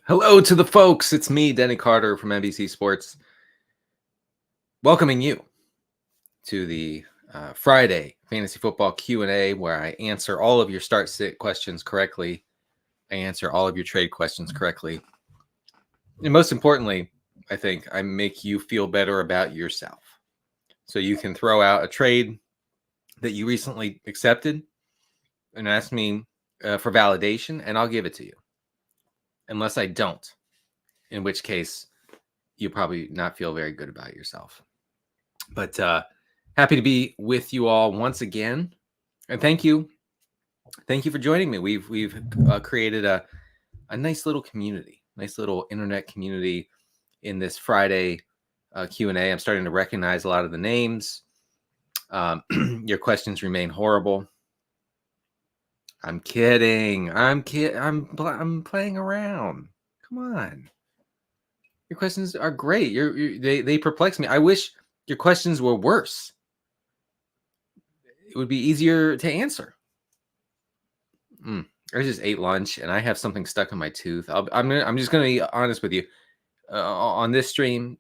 Hello to the folks. It's me, Denny Carter from NBC Sports, welcoming you to the Friday Fantasy Football Q&A, where I answer all of your start-sit questions correctly. I answer all of your trade questions correctly. And most importantly, I think I make you feel better about yourself. So you can throw out a trade that you recently accepted and ask me for validation, and I'll give it to you. Unless I don't, in which case you'll probably not feel very good about yourself. But happy to be with you all once again, and thank you for joining me. We've created a nice little community, nice little internet community in this Friday Q&A. I'm starting to recognize a lot of the names. Your questions remain horrible. I'm kidding. I'm playing around. Come on. Your questions are great. They perplex me. I wish your questions were worse. It would be easier to answer. I just ate lunch and I have something stuck in my tooth. I'm just going to be honest with you. On this stream,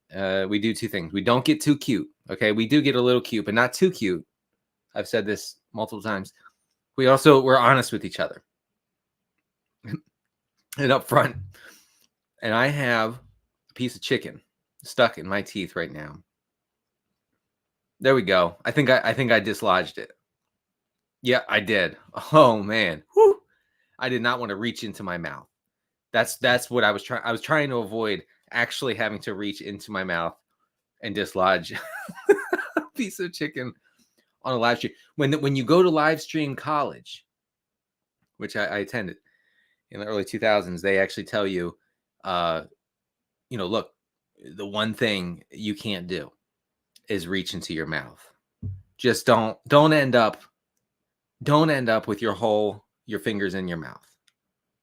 we do two things. We don't get too cute. Okay, we do get a little cute, but not too cute. I've said this multiple times. We're honest with each other. And up front, and I have a piece of chicken stuck in my teeth right now. There we go. I think I dislodged it. Yeah, I did. Oh man. Whew. I did not want to reach into my mouth. That's what I was trying. I was trying to avoid actually having to reach into my mouth and dislodge a piece of chicken on a live stream. When you go to live stream college, which I attended in the early 2000s, they actually tell you, look, the one thing you can't do is reach into your mouth. Just don't end up with your fingers in your mouth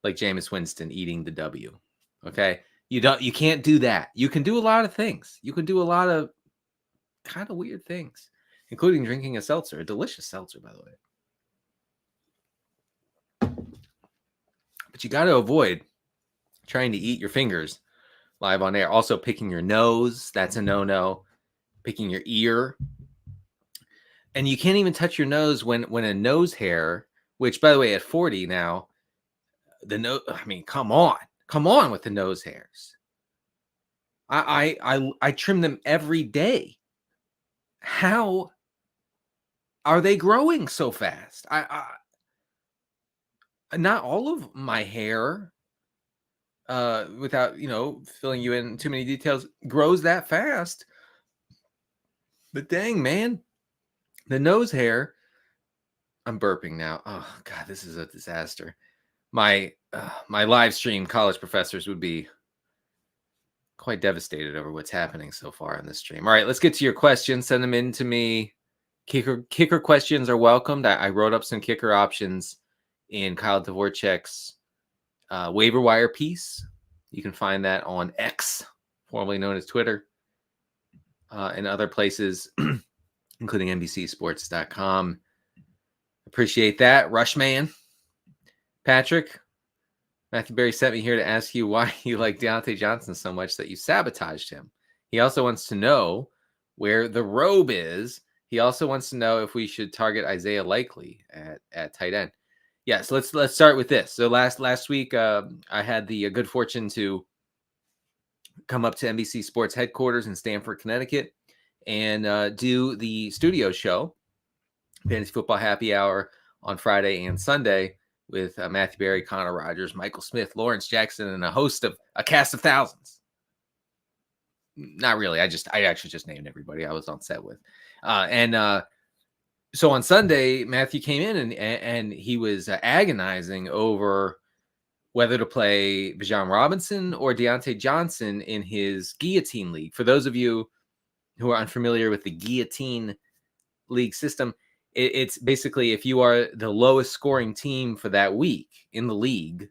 like Jameis Winston eating the W. Okay? You can't do that. You can do a lot of things. You can do a lot of kind of weird things, including drinking a seltzer, a delicious seltzer, by the way. But you got to avoid trying to eat your fingers live on air. Also, picking your nose, that's a no-no. Picking your ear. And you can't even touch your nose when a nose hair, which, by the way, at 40 now, come on with the nose hairs. I trim them every day. How are they growing so fast? Not all of my hair, without filling you in too many details, grows that fast. But dang, man, the nose hair. I'm burping now. Oh God, this is a disaster. My live stream college professors would be quite devastated over what's happening so far in this stream. All right, let's get to your questions. Send them in to me. Kicker questions are welcomed. I wrote up some kicker options in Kyle Dvoracek's waiver wire piece. You can find that on X, formerly known as Twitter, and other places, including NBCSports.com. Appreciate that. Rushman. Patrick, Matthew Berry sent me here to ask you why you like Deontay Johnson so much that you sabotaged him. He also wants to know where the robe is. He also wants to know if we should target Isaiah Likely at tight end. Yeah, so let's start with this. So last week, I had the good fortune to come up to NBC Sports headquarters in Stamford, Connecticut, and do the studio show, Fantasy Football Happy Hour, on Friday and Sunday with Matthew Berry, Connor Rogers, Michael Smith, Lawrence Jackson, and a cast of thousands. Not really. I actually just named everybody I was on set with. So on Sunday, Matthew came in and he was agonizing over whether to play Bijan Robinson or Deontay Johnson in his Guillotine League. For those of you who are unfamiliar with the Guillotine League system, it's basically if you are the lowest scoring team for that week in the league,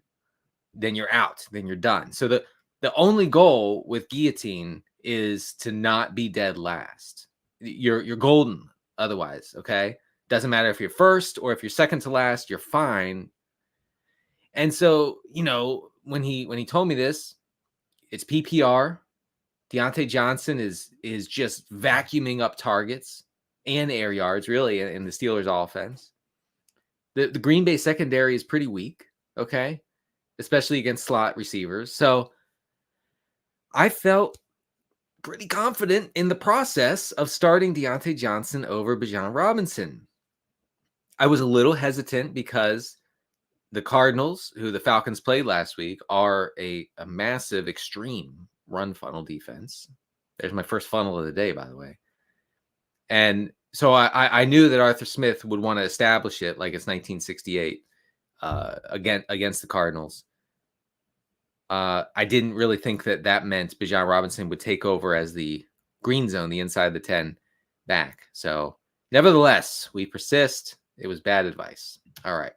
then you're out, then you're done. So the only goal with Guillotine is to not be dead last. You're golden otherwise, okay? Doesn't matter if you're first or if you're second to last, you're fine. And so, when he told me this, it's PPR. Deontay Johnson is just vacuuming up targets and air yards, really, in the Steelers' offense. The Green Bay secondary is pretty weak, okay, especially against slot receivers. So I felt pretty confident in the process of starting Deontay Johnson over Bijan Robinson. I was a little hesitant because the Cardinals, who the Falcons played last week, are a massive, extreme run funnel defense. There's my first funnel of the day, by the way. And so I knew that Arthur Smith would want to establish it like it's 1968 against the Cardinals. I didn't really think that meant Bijan Robinson would take over as the green zone, the inside the 10 back. So nevertheless, we persist. It was bad advice. All right.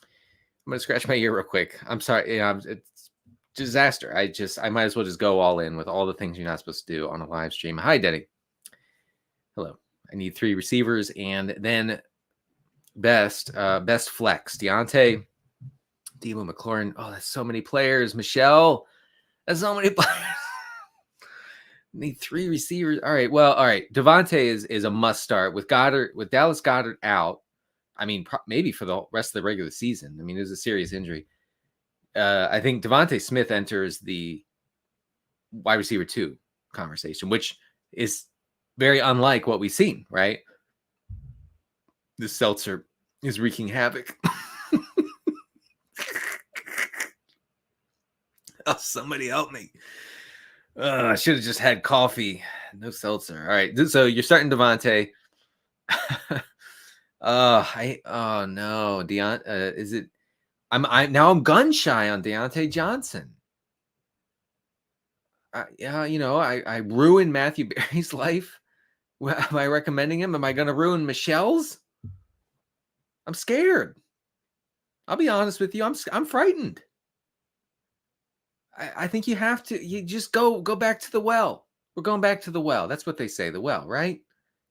I'm going to scratch my ear real quick. I'm sorry. It's disaster. I might as well just go all in with all the things you're not supposed to do on a live stream. Hi, Denny. Hello. I need 3 receivers and then best flex. Deontay, Debo McLaurin. Oh, that's so many players. Michelle, that's so many players. Need 3 receivers. All right. Well, all right. Devontae is a must start with Dallas Goedert out. I mean, maybe for the rest of the regular season. I mean, it was a serious injury. I think Devontae Smith enters the wide receiver 2 conversation, which is very unlike what we've seen, right? The seltzer is wreaking havoc. Oh, somebody help me. I should have just had coffee. No seltzer. All right. So you're starting Devontae. Oh no, is it? I'm gun shy on Deontay Johnson. I ruined Matthew Berry's life. Am I recommending him? Am I going to ruin Michelle's? I'm scared. I'll be honest with you. I'm frightened. I think you have to. You just go back to the well. We're going back to the well. That's what they say. The well, right?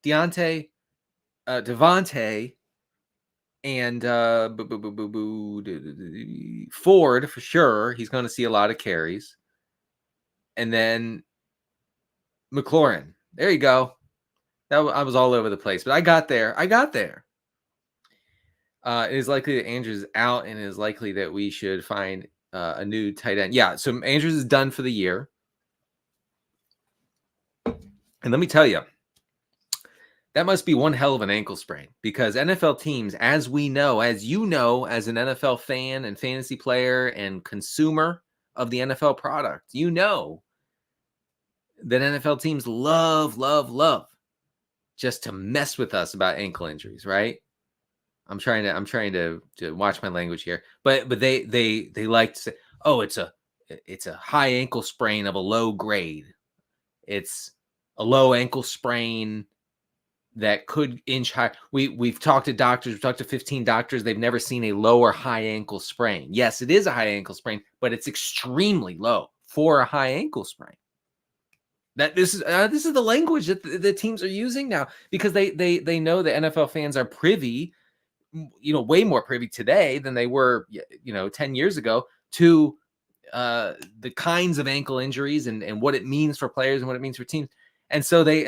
Devontae, and Ford for sure. He's going to see a lot of carries, and then McLaurin. There you go. I was all over the place, but I got there. It is likely that Andrews is out, and it is likely that we should find a new tight end. Yeah, so Andrews is done for the year. And let me tell you, that must be one hell of an ankle sprain, because NFL teams, as we know, as you know, as an NFL fan and fantasy player and consumer of the NFL product, you know that NFL teams love just to mess with us about ankle injuries, right? I'm trying to watch my language here, but they like to say, oh, it's a high ankle sprain of a low grade. It's a low ankle sprain that could inch high. We've talked to doctors. We've talked to 15 doctors. They've never seen a low or high ankle sprain. Yes, it is a high ankle sprain, but it's extremely low for a high ankle sprain. That this is the language that the teams are using now, because they know the NFL fans are privy, way more privy today than they were, 10 years ago to the kinds of ankle injuries and what it means for players and what it means for teams. And so they,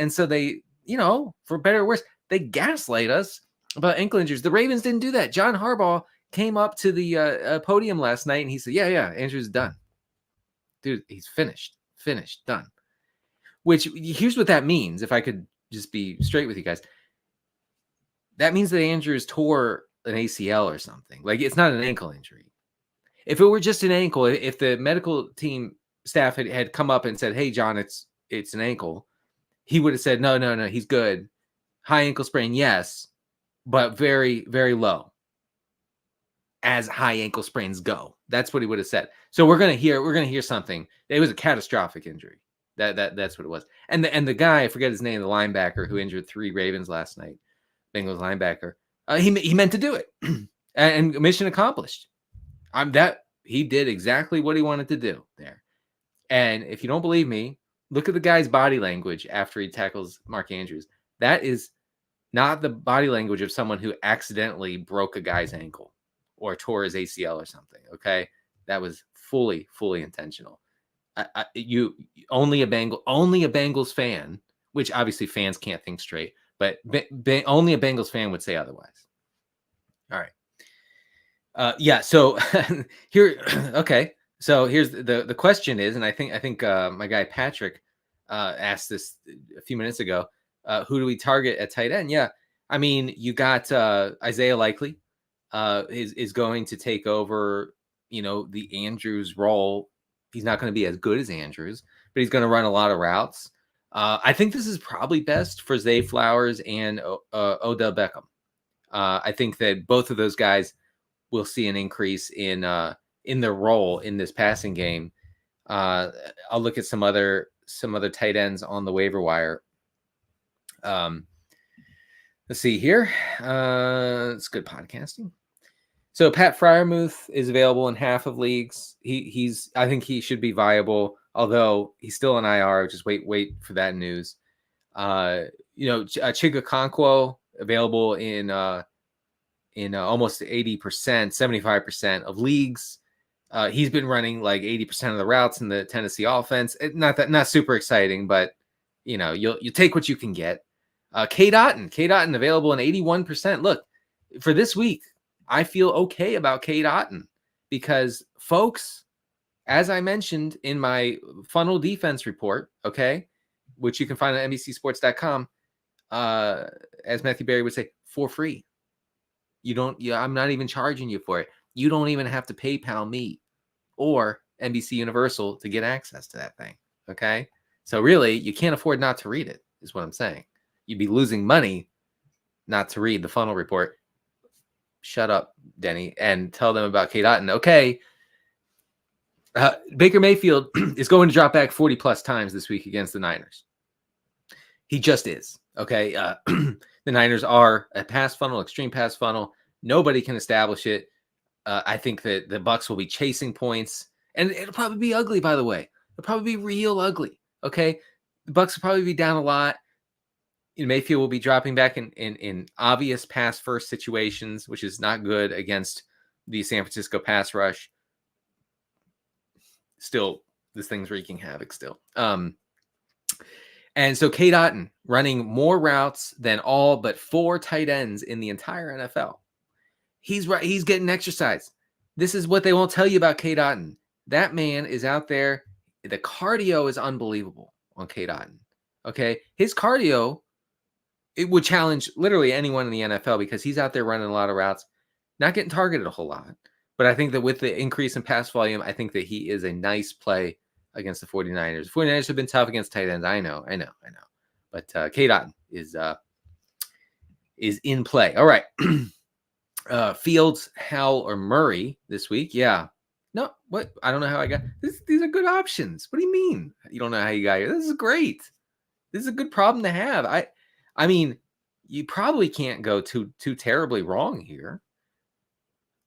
for better or worse, they gaslight us about ankle injuries. The Ravens didn't do that. John Harbaugh came up to the podium last night and he said, yeah, Andrew's done. Dude, he's finished, done. Which, here's what that means. If I could just be straight with you guys, that means that Andrews tore an ACL or something. Like, it's not an ankle injury. If it were just an ankle, if the medical team staff had come up and said, hey, John, it's an ankle, he would have said, no, he's good. High ankle sprain, yes, but very, very low, as high ankle sprains go. That's what he would have said. So we're gonna hear something. It was a catastrophic injury. That's what it was. And the guy, I forget his name, the linebacker who injured 3 Ravens last night, Bengals linebacker, he meant to do it, and mission accomplished. He did exactly what he wanted to do there. And if you don't believe me, look at the guy's body language after he tackles Mark Andrews. That is not the body language of someone who accidentally broke a guy's ankle or tore his ACL or something. Okay, that was fully intentional. You only a Bengals fan, which obviously fans can't think straight, but only a Bengals fan would say otherwise. All right. Yeah. So here, okay. So here's the question is, and I think my guy Patrick asked this a few minutes ago. Who do we target at tight end? Yeah, I mean, you got Isaiah Likely is going to take over, the Andrews role. He's not going to be as good as Andrews, but he's going to run a lot of routes. I think this is probably best for Zay Flowers and Odell Beckham. I think that both of those guys will see an increase in their role in this passing game. I'll look at some other tight ends on the waiver wire. Let's see here. It's good podcasting. So Pat Freiermuth is available in half of leagues. I think he should be viable, although he's still in IR. Just wait for that news. Chiga Okonkwo available in almost 80%, 75% of leagues. He's been running like 80% of the routes in the Tennessee offense. Not super exciting, but you'll take what you can get. Cade Otton available in 81%. Look, for this week, I feel okay about Cade Otton because, folks, as I mentioned in my funnel defense report, okay, which you can find on NBCSports.com, as Matthew Berry would say, for free. I'm not even charging you for it. You don't even have to PayPal me or NBC Universal to get access to that thing, okay? So really, you can't afford not to read it, is what I'm saying. You'd be losing money not to read the funnel report. Shut up, Denny, and tell them about Cade Otton. Okay. Baker Mayfield is going to drop back 40 plus times this week against the Niners. He just is. Okay. The Niners are a pass funnel, extreme pass funnel. Nobody can establish it. I think that the Bucs will be chasing points, and it'll probably be ugly, by the way. It'll probably be real ugly. Okay. The Bucs will probably be down a lot. Mayfield will be dropping back in obvious pass first situations, which is not good against the San Francisco pass rush. Still, this thing's wreaking havoc still. And so Cade Otton running more routes than all but 4 tight ends in the entire NFL. He's getting exercise. This is what they won't tell you about Cade Otton. That man is out there. The cardio is unbelievable on Cade Otton. Okay. His cardio, it would challenge literally anyone in the NFL because he's out there running a lot of routes, not getting targeted a whole lot. But I think that with the increase in pass volume, I think that he is a nice play against the 49ers. The 49ers have been tough against tight ends. I know. But Cade Otton is in play. All right. Fields, Howell, or Murray this week. Yeah. No, what? I don't know how I got this. These are good options. What do you mean? You don't know how you got here? This is great. This is a good problem to have. I mean, you probably can't go too terribly wrong here.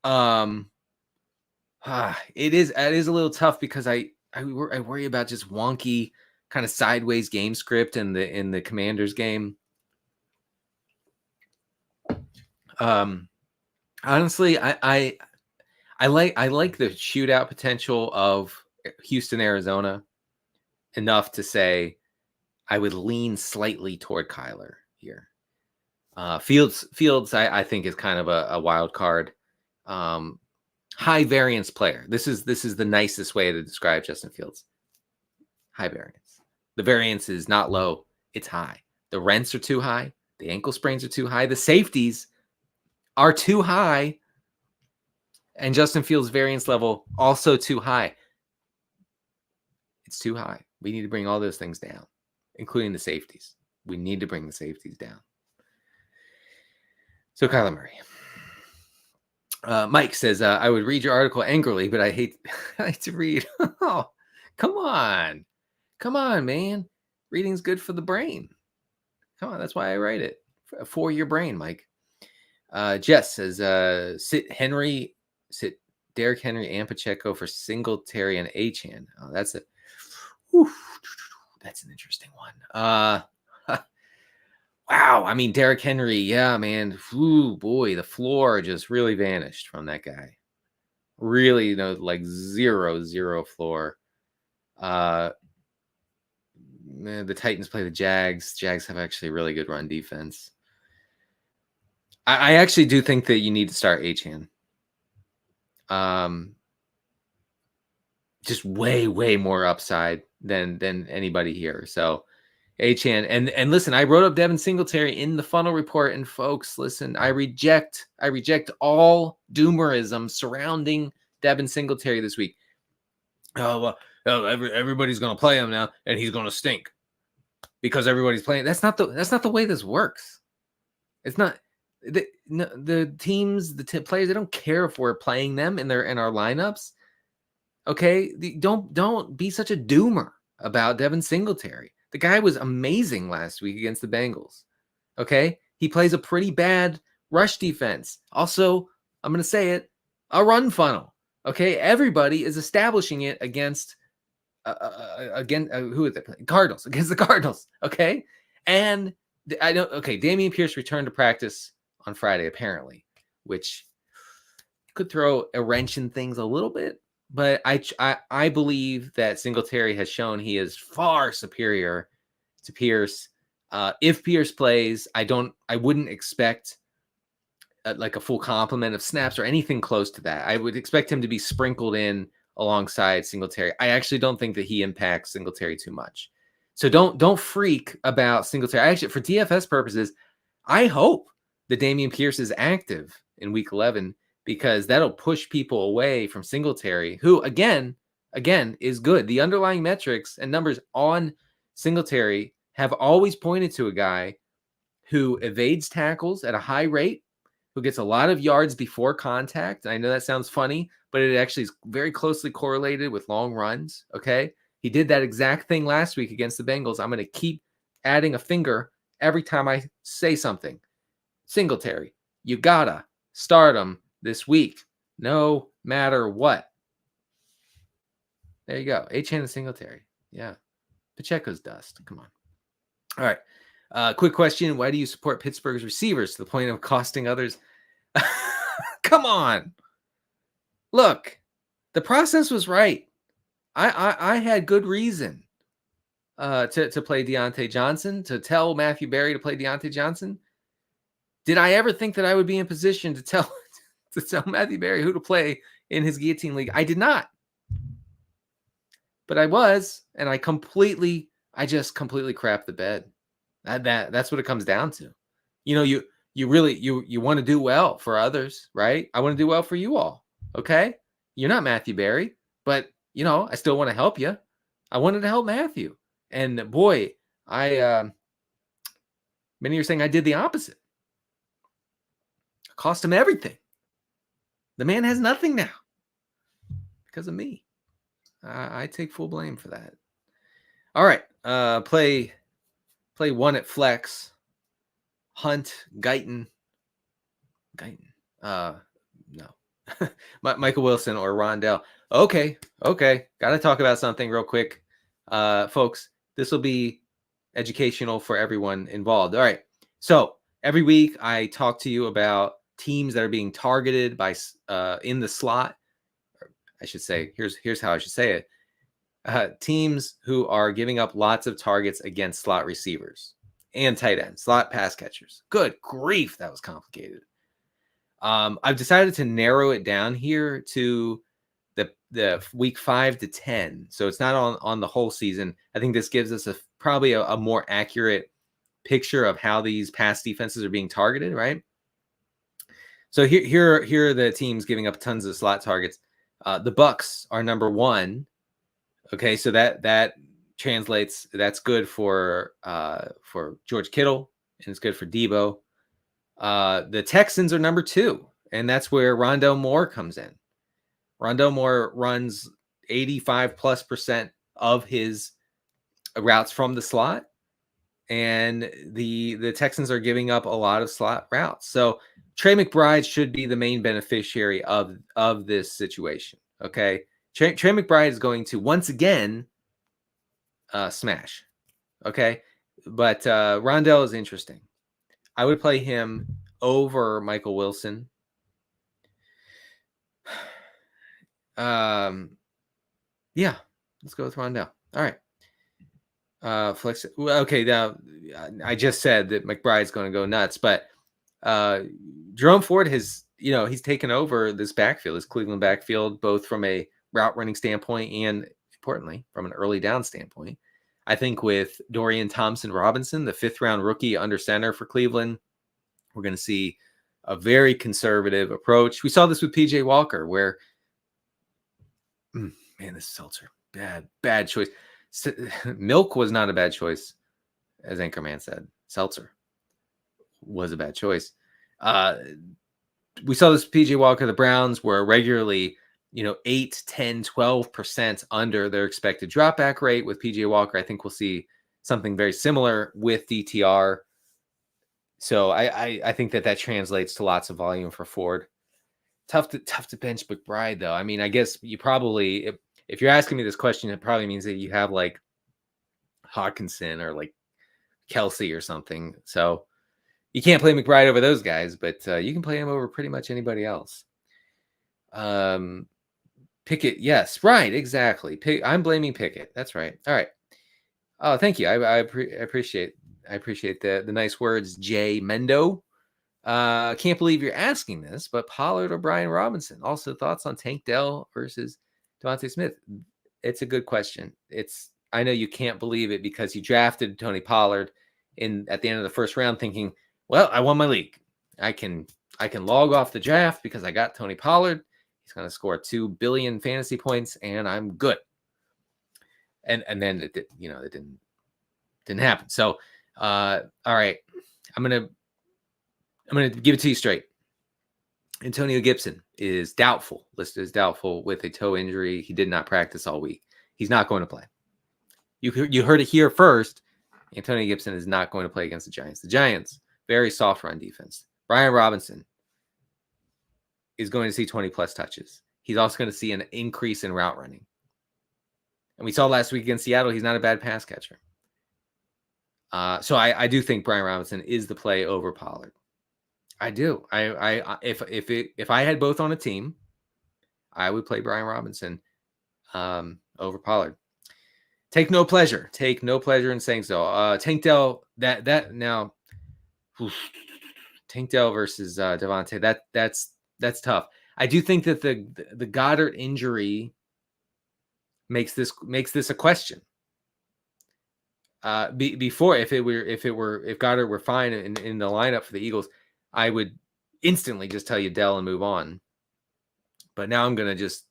It is a little tough because I worry about just wonky kind of sideways game script in the Commanders game. Honestly, I like the shootout potential of Houston, Arizona enough to say I would lean slightly toward Kyler here. Fields, I think is kind of a wild card. High variance player. This is the nicest way to describe Justin Fields. High variance. The variance is not low, it's high. The rents are too high. The ankle sprains are too high. The safeties are too high. And Justin Fields' variance level also too high. It's too high. We need to bring all those things down, including the safeties. We need to bring the safeties down. So Kyler Murray. Mike says, I would read your article angrily, but I hate to read. Oh, come on, man. Reading's good for the brain. Come on, that's why I write it. For your brain, Mike. Jess says, sit Derrick Henry and Pacheco for Singletary and Achane. Oh, that's an interesting one. Wow. I mean, Derrick Henry, yeah, man. Ooh, boy, the floor just really vanished from that guy. Really, like zero floor. The Titans play the Jags. Jags have actually a really good run defense. I actually do think that you need to start Achane. Just way more upside than anybody here. So Achane, and listen, I wrote up Devin Singletary in the funnel report, and folks, listen, I reject all doomerism surrounding Devin Singletary this week. Oh well, everybody's gonna play him now, and he's gonna stink because everybody's playing. That's not the way this works. It's not. The teams, players, they don't care if we're playing them in our lineups. Okay, don't be such a doomer about Devin Singletary. The guy was amazing last week against the Bengals. Okay, he plays a pretty bad rush defense. Also, I'm going to say it, a run funnel. Okay, everybody is establishing it against who are they playing? Cardinals, against the Cardinals. Okay, and I don't. Okay, Dameon Pierce returned to practice on Friday apparently, which could throw a wrench in things a little bit. But I believe that Singletary has shown he is far superior to Pierce. If Pierce plays, I wouldn't expect like a full complement of snaps or anything close to that. I would expect him to be sprinkled in alongside Singletary. I actually don't think that he impacts Singletary too much. So don't freak about Singletary. Actually, for DFS purposes, I hope that Dameon Pierce is active in Week 11. Because that'll push people away from Singletary, who again is good. The underlying metrics and numbers on Singletary have always pointed to a guy who evades tackles at a high rate, who gets a lot of yards before contact. I know that sounds funny, but it actually is very closely correlated with long runs. Okay, he did that exact thing last week against the Bengals. I'm going to keep adding a finger every time I say something. Singletary, you gotta start him this week, no matter what. There you go. Achane and Singletary. Yeah. Pacheco's dust. Come on. All right. Quick question. Why do you support Pittsburgh's receivers to the point of costing others? Come on. Look, the process was right. I had good reason to play Deontay Johnson, to tell Matthew Berry to play Deontay Johnson. Did I ever think that I would be in position to tell Matthew Berry who to play in his guillotine league? I did not. But I was, and I just completely crapped the bed. That's what it comes down to. You know, you really want to do well for others, right? I want to do well for you all. Okay? You're not Matthew Berry, but you know, I still want to help you. I wanted to help Matthew. And boy, many are saying I did the opposite. I cost him everything. The man has nothing now because of me. I take full blame for that. All right. Play one at flex. Hunt, Guyton. No. Michael Wilson or Rondell. Okay. Got to talk about something real quick. Folks, this will be educational for everyone involved. All right. So every week I talk to you about teams that are being targeted by in the slot. I should say, here's how I should say it. Teams who are giving up lots of targets against slot receivers and tight ends, slot pass catchers. Good grief, that was complicated. I've decided to narrow it down here to the week 5 to 10. So it's not on the whole season. I think this gives us probably a more accurate picture of how these pass defenses are being targeted, right? So here are the teams giving up tons of slot targets. The Bucks are number 1. Okay, so that translates. That's good for George Kittle, and it's good for Debo. The Texans are number 2, and that's where Rondell Moore comes in. Rondell Moore runs 85+% of his routes from the slot, and the Texans are giving up a lot of slot routes. So Trey McBride should be the main beneficiary of this situation. Okay, Trey McBride is going to once again smash. Okay, but Rondell is interesting. I would play him over Michael Wilson. Yeah, Let's go with Rondell. All right. Flex. Well, okay, now I just said that McBride's going to go nuts, but Jerome Ford has, he's taken over this backfield, this Cleveland backfield, both from a route running standpoint and importantly from an early down standpoint. I think with Dorian Thompson-Robinson, the 5th round rookie under center for Cleveland, we're going to see a very conservative approach. We saw this with PJ Walker, where, man, this seltzer, bad choice. Milk was not a bad choice, as Anchorman said. Seltzer was a bad choice. We saw this PJ Walker. The Browns were regularly, 8, 10, 12% under their expected dropback rate with PJ Walker. I think we'll see something very similar with DTR. So I think that translates to lots of volume for Ford. Tough to bench McBride, though. I mean, I guess you probably, if you're asking me this question, it probably means that you have like Hawkinson or like Kelsey or something. So you can't play McBride over those guys, but you can play him over pretty much anybody else. Pickett, yes, right, exactly. I'm blaming Pickett. That's right. All right. Oh, thank you. I appreciate the nice words, Jay Mendo. Can't believe you're asking this, but Pollard or Brian Robinson? Also, thoughts on Tank Dell versus Devontae Smith? It's a good question. I know you can't believe it because you drafted Tony Pollard at the end of the first round, thinking, well, I won my league. I can log off the draft because I got Tony Pollard. He's going to score 2 billion fantasy points, and I'm good. And then it didn't happen. So, all right, I'm gonna give it to you straight. Antonio Gibson is listed as doubtful with a toe injury. He did not practice all week. He's not going to play. You heard it here first. Antonio Gibson is not going to play against the Giants. The Giants, very soft run defense. Brian Robinson is going to see 20 plus touches. He's also going to see an increase in route running. And we saw last week against Seattle, he's not a bad pass catcher. So I do think Brian Robinson is the play over Pollard. I do. If I had both on a team, I would play Brian Robinson over Pollard. Take no pleasure in saying so. Tank Dell, now, Tank Dell versus Devontae, that's tough. I do think that the Goddard injury makes this a question. Before, if Goddard were fine in the lineup for the Eagles, I would instantly just tell you Dell and move on. But now I'm gonna just,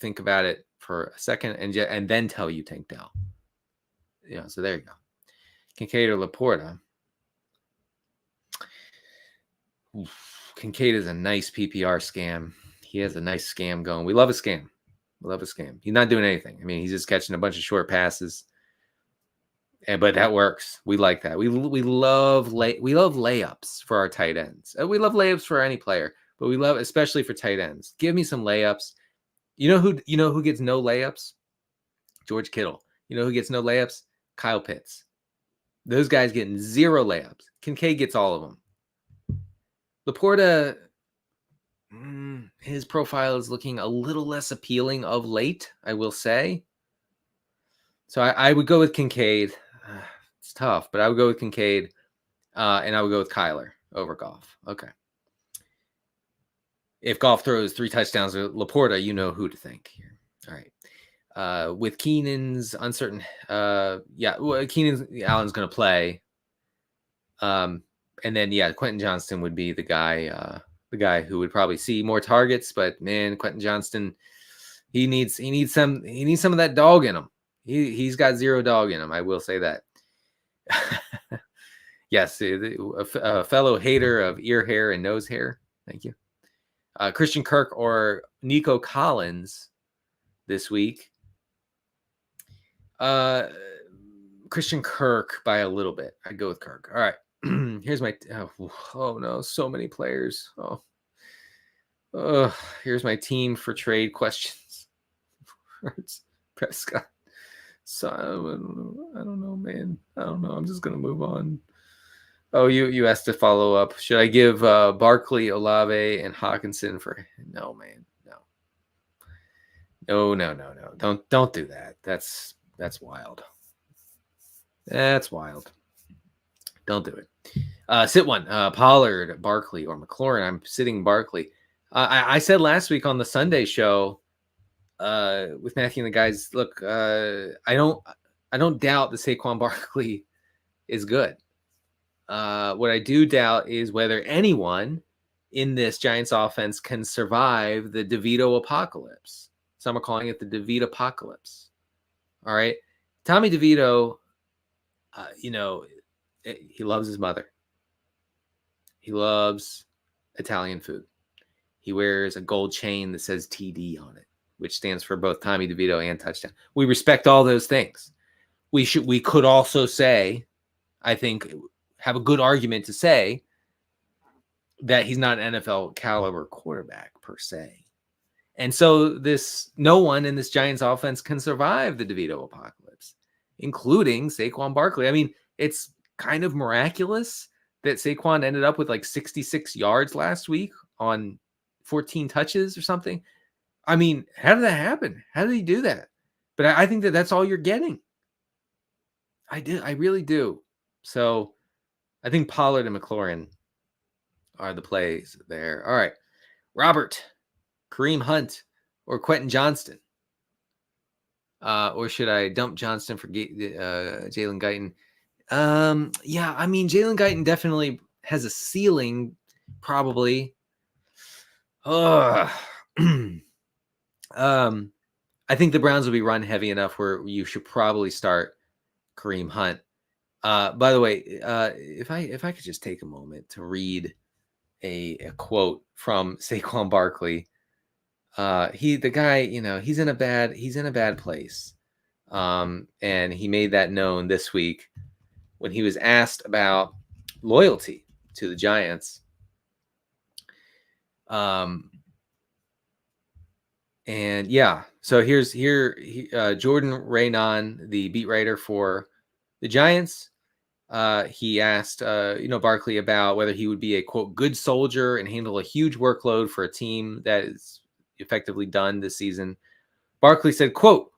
think about it for a second and then tell you Tank Dell. So there you go. Kincaid or Laporta. Kincaid is a nice PPR scam. He has a nice scam going. We love a scam. He's not doing anything. I mean, he's just catching a bunch of short passes. But that works. We like that. We love layups for our tight ends. We love layups for any player, but we love especially for tight ends. Give me some layups. You know who gets no layups? George Kittle. You know who gets no layups? Kyle Pitts. Those guys getting 0 layups. Kincaid gets all of them. Laporta, his profile is looking a little less appealing of late, I will say. So I would go with Kincaid. It's tough, but I would go with Kincaid, and I would go with Kyler over Goff. Okay. If Goff throws 3 touchdowns to Laporta, you know who to think here. All right. With Keenan's uncertain, Keenan Allen's going to play. And then, Quentin Johnston would be the guy who would probably see more targets. But man, Quentin Johnston, he needs some of that dog in him. He's got 0 dog in him. I will say that. Yes, a fellow hater of ear hair and nose hair. Thank you. Christian Kirk or Nico Collins this week. Christian Kirk by a little bit. I'd go with Kirk. All right. Here's my oh no, so many players. Here's my team for trade questions. Prescott. So I don't know, man. I don't know. I'm just gonna move on. Oh, you asked to follow up. Should I give Barkley, Olave, and Hawkinson for? No, man. Oh, no. Don't do that. That's wild. That's wild. Don't do it. Sit one. Pollard, Barkley, or McLaurin. I'm sitting Barkley. I said last week on the Sunday show with Matthew and the guys, look, I don't doubt that Saquon Barkley is good. What I do doubt is whether anyone in this Giants offense can survive the DeVito apocalypse. Some are calling it the DeVito apocalypse. All right. Tommy DeVito, he loves his mother. He loves Italian food. He wears a gold chain that says TD on it, which stands for both Tommy DeVito and touchdown. We respect all those things. We could also say, I think, have a good argument to say that he's not an NFL caliber quarterback per se. And so no one in this Giants offense can survive the DeVito apocalypse, including Saquon Barkley. I mean, it's kind of miraculous that Saquon ended up with like 66 yards last week on 14 touches or something. I mean, how did that happen? How did he do that? But I think that that's all you're getting. I really do. So I think Pollard and McLaurin are the plays there. All right. Robert, Kareem Hunt, or Quentin Johnston. Or should I dump Johnston for Jalen Guyton? Yeah, I mean, Jalen Guyton definitely has a ceiling, probably. I think the Browns will be run heavy enough where you should probably start Kareem Hunt. By the way, if I could just take a moment to read a quote from Saquon Barkley. The guy, he's in a bad place. And he made that known this week when he was asked about loyalty to the Giants. And yeah, so Jordan Raynon, the beat writer for the Giants. He asked, Barkley about whether he would be a, quote, good soldier and handle a huge workload for a team that is effectively done this season. Barkley said, quote,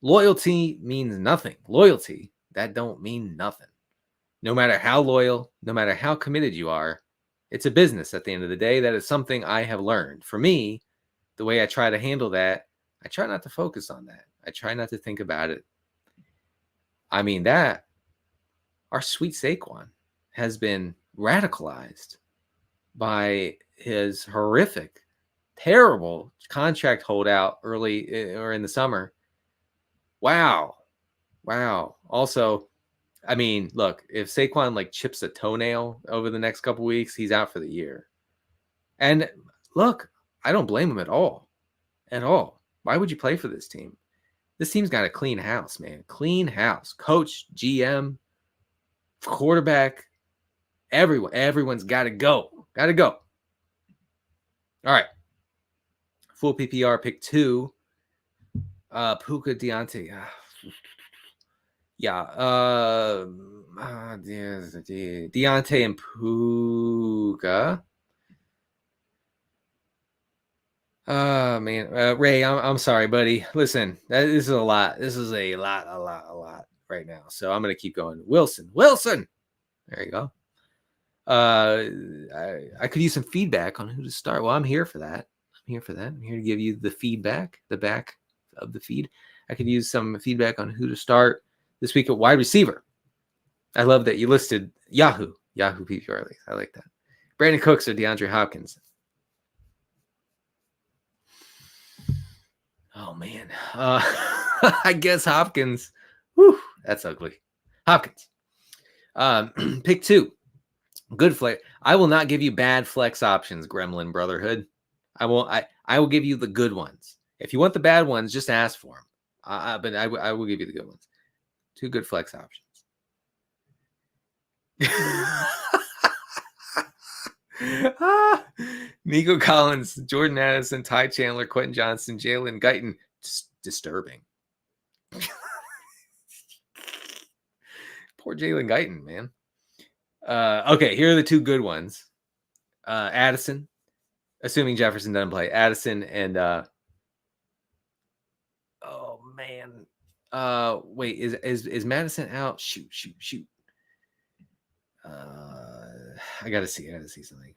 loyalty means nothing. Loyalty, that don't mean nothing. No matter how loyal, no matter how committed you are, it's a business at the end of the day. That is something I have learned. For me, the way I try to handle that, I try not to focus on that. I try not to think about it. I mean, our sweet Saquon has been radicalized by his horrific, terrible contract holdout early or in the summer. Wow. Also, I mean, look, if Saquon chips a toenail over the next couple weeks, he's out for the year. And look, I don't blame him at all. Why would you play for this team? This team's got a clean house, man. Clean house. Coach, GM, quarterback, everyone's got to go. All right. Full PPR pick 2. Puka Deontay. Deontay and Puka. Man, Ray, I'm sorry, buddy. Listen, this is a lot. This is a lot right now. So I'm gonna keep going. Wilson. There you go. I could use some feedback on who to start. Well, I'm here for that. I'm here to give you the feedback, the back of the feed. I could use some feedback on who to start this week at wide receiver. I love that you listed Yahoo PPR leagues. I like that. Brandon Cooks or DeAndre Hopkins. Oh, man. I guess Hopkins. Whew, that's ugly. Hopkins. Pick 2. Good flex. I will not give you bad flex options, Gremlin Brotherhood. I will give you the good ones. If you want the bad ones, just ask for them. But I will give you the good ones. 2 good flex options. Nico Collins, Jordan Addison, Ty Chandler, Quentin Johnston, Jalen Guyton. Disturbing. Poor Jalen Guyton, man. Okay, here are the 2 good ones. Addison, assuming Jefferson doesn't play. Addison and man. Wait, is Madison out? Shoot. I gotta see something.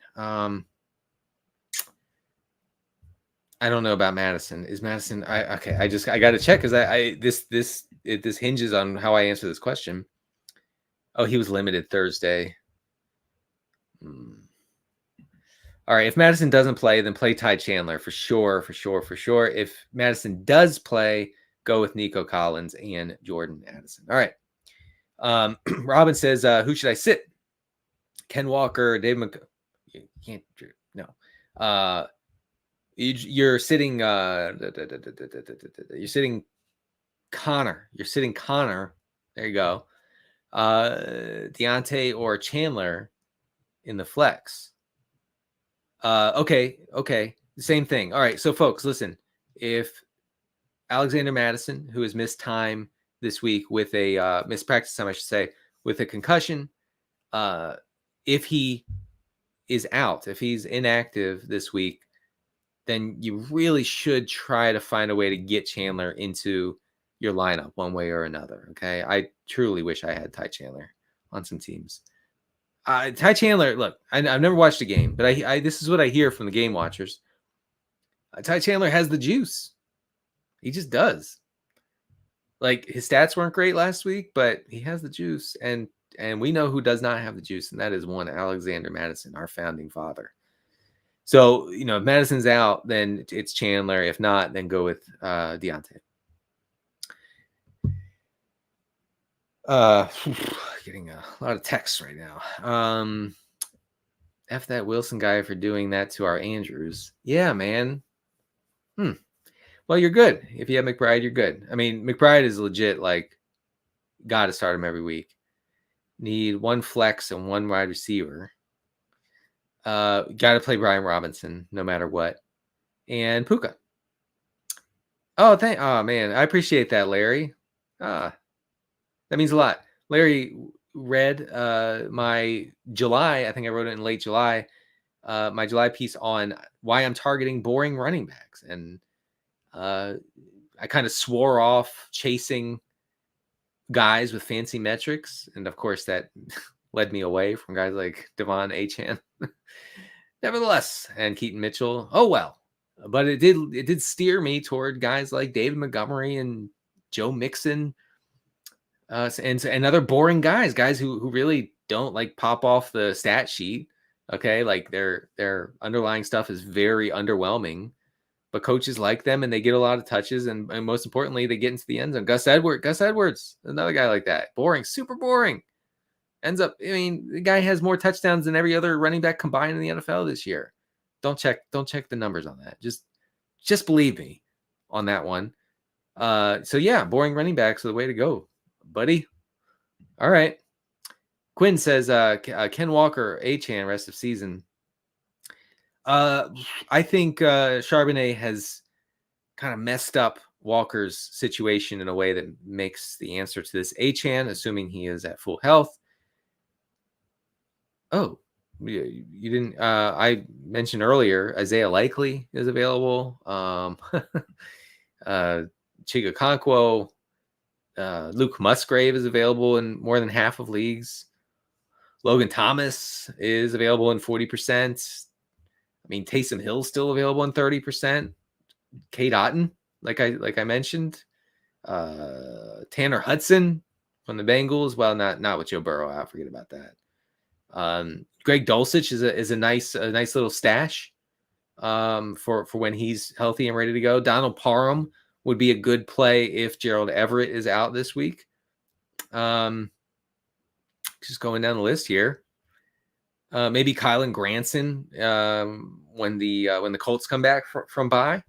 I don't know about Madison. Is Madison? I gotta check because this hinges on how I answer this question. Oh, he was limited Thursday. All right. If Madison doesn't play, then play Ty Chandler for sure. If Madison does play, go with Nico Collins and Jordan Addison. All right. Robin says, who should I sit? Ken Walker, Dave you can't. No. You're sitting. You're sitting Connor. There you go. Deontay or Chandler in the flex. Okay. Same thing. All right. So, folks, listen. If Alexander Madison, who has missed time this week with a missed practice time, I should say, with a concussion, if he is out, if he's inactive this week, then you really should try to find a way to get Chandler into your lineup one way or another. Okay. I truly wish I had Ty Chandler on some teams. Ty Chandler, look, I've never watched a game, but I this is what I hear from the game watchers. Ty Chandler has the juice. He just does. Like, his stats weren't great last week, but he has the juice. And we know who does not have the juice, and that is one Alexander Madison, our founding father. So, if Madison's out, then it's Chandler. If not, then go with Deontay. Getting a lot of texts right now. F that Wilson guy for doing that to our Andrews. Yeah, man. Well, you're good. If you have McBride, you're good. I mean, McBride is legit, like, got to start him every week. Need one flex and one wide receiver. Got to play Brian Robinson no matter what. And Puka. Oh, man. I appreciate that, Larry. That means a lot. Larry read my July, I think I wrote it in late July, my July piece on why I'm targeting boring running backs. And I kind of swore off chasing guys with fancy metrics. And of course, that led me away from guys like Devon Achane. Nevertheless, and Keaton Mitchell. Oh, well. But it did steer me toward guys like David Montgomery and Joe Mixon. And other boring guys who really don't like pop off the stat sheet. Okay, like their underlying stuff is very underwhelming, but coaches like them and they get a lot of touches, and most importantly, they get into the end zone. Gus Edwards, another guy like that, boring, super boring. Ends up, the guy has more touchdowns than every other running back combined in the NFL this year. Don't check the numbers on that. Just believe me on that one. So yeah, boring running backs are the way to go, buddy. All right. Quinn says, Ken Walker, Achane, rest of season. I think Charbonnet has kind of messed up Walker's situation in a way that makes the answer to this Achane, assuming he is at full health. Oh, you didn't. I mentioned earlier, Isaiah Likely is available. Chiga Okonkwo, Luke Musgrave is available in more than half of leagues. Logan Thomas is available in 40%. I mean, Taysom Hill's still available in 30%. Kate Otten, like I mentioned. Tanner Hudson from the Bengals. Well, not with Joe Burrow out. Forget about that. Greg Dulcich is a nice little stash for when he's healthy and ready to go. Donald Parham would be a good play if Gerald Everett is out this week. Just going down the list here. Maybe Kylan Granson when the Colts come back from bye.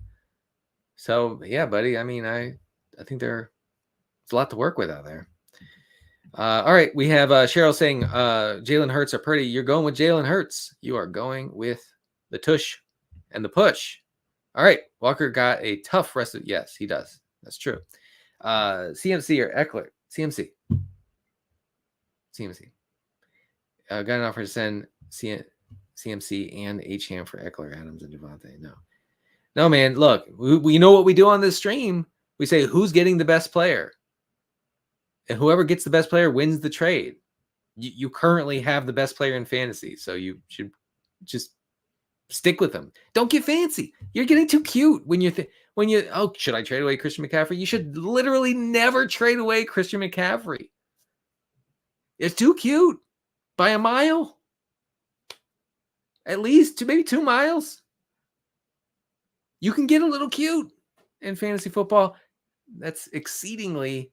So yeah, buddy. I mean, I think there's a lot to work with out there. All right, we have Cheryl saying Jalen Hurts or Purdy. You're going with Jalen Hurts. You are going with the tush and the push. All right, Walker got a tough rest of. Yes, he does. That's true. CMC or Eckler? CMC. Got an offer to send CMC and Achane for Eckler, Adams, and Devontae. No, man. Look, we know what we do on this stream. We say, who's getting the best player? And whoever gets the best player wins the trade. You currently have the best player in fantasy, so you should just stick with them. Don't get fancy. You're getting too cute when should I trade away Christian McCaffrey? You should literally never trade away Christian McCaffrey. It's too cute by a mile. At least maybe 2 miles. You can get a little cute in fantasy football. That's exceedingly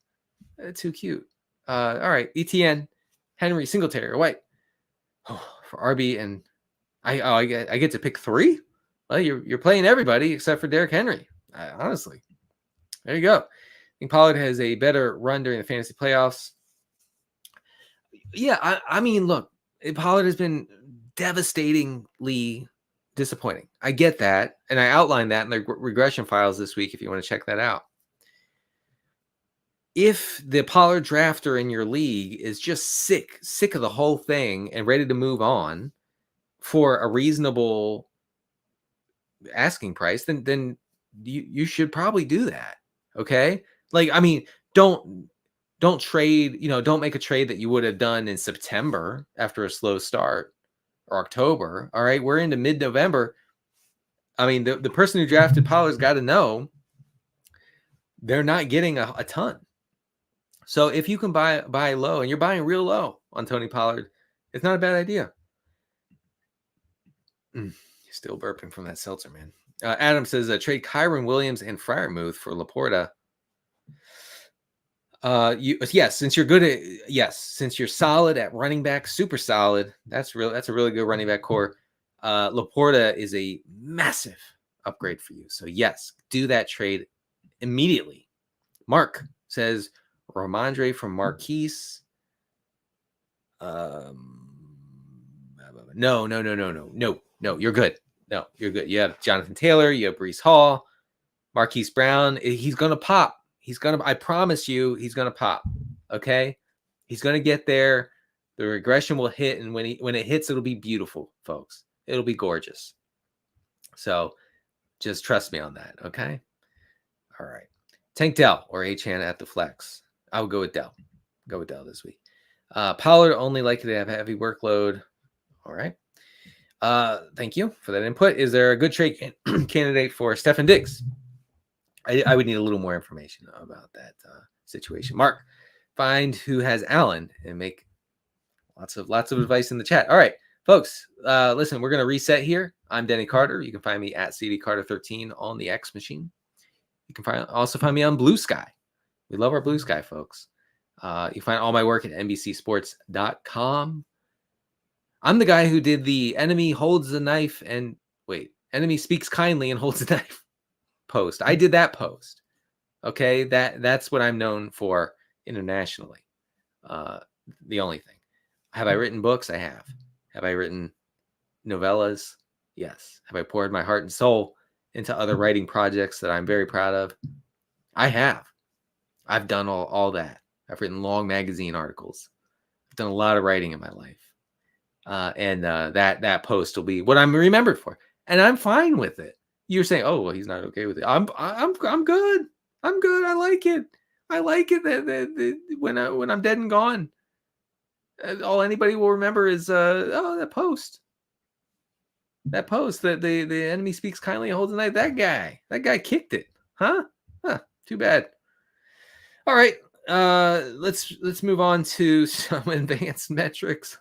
too cute. All right, ETN, Henry, Singletary, or White. For RB, and I get to pick 3. Well, you're playing everybody except for Derrick Henry. Honestly, there you go. I think Pollard has a better run during the fantasy playoffs. Yeah, I mean, look, Pollard has been devastatingly disappointing. I get that, and I outlined that in the regression files this week if you want to check that out. If the Pollard drafter in your league is just sick of the whole thing and ready to move on for a reasonable asking price, then you should probably do that. Okay? Like, I mean, don't trade, don't make a trade that you would have done in September after a slow start or October. All right, we're into mid-November. I mean, the person who drafted Pollard's got to know they're not getting a ton. So if you can buy low, and you're buying real low on Tony Pollard, it's not a bad idea. You're still burping from that seltzer, man. Adam says trade Kyron Williams and Freiermuth for Laporta. Since you're good at since you're solid at running back, super solid. That's a really good running back core. Laporta is a massive upgrade for you. So yes, do that trade immediately. Mark says Ramondre from Marquise. No, you're good. No, you're good. You have Jonathan Taylor, you have Breece Hall, Marquise Brown. He's gonna pop. I promise you, he's gonna pop. Okay, he's gonna get there. The regression will hit, and when it hits, it'll be beautiful, folks. It'll be gorgeous. So just trust me on that. Okay. All right. Tank Dell or Achane at the flex. I would go with Dell. Go with Dell this week. Pollard only likely to have a heavy workload. All right. Thank you for that input. Is there a good trade candidate for Stefan Diggs? I would need a little more information about that situation. Mark, find who has Allen and make lots of advice in the chat. All right, folks, listen, we're going to reset here. I'm Denny Carter. You can find me at CDCarter13 on the X machine. You can also find me on Blue Sky. We love our Blue Sky, folks. You find all my work at NBCSports.com. I'm the guy who did the enemy speaks kindly and holds a knife post. I did that post. Okay, that's what I'm known for internationally. The only thing. Have I written books? I have. Have I written novellas? Yes. Have I poured my heart and soul into other writing projects that I'm very proud of? I have. I've done all that. I've written long magazine articles. I've done a lot of writing in my life. And that post will be what I'm remembered for. And I'm fine with it. You're saying, oh, well, he's not okay with it. I'm good. I'm good. I like it. I like it that when I'm dead and gone, all anybody will remember is that post. That post that the enemy speaks kindly and holds a knife. That guy kicked it. Huh? Too bad. All right. Let's move on to some advanced metrics.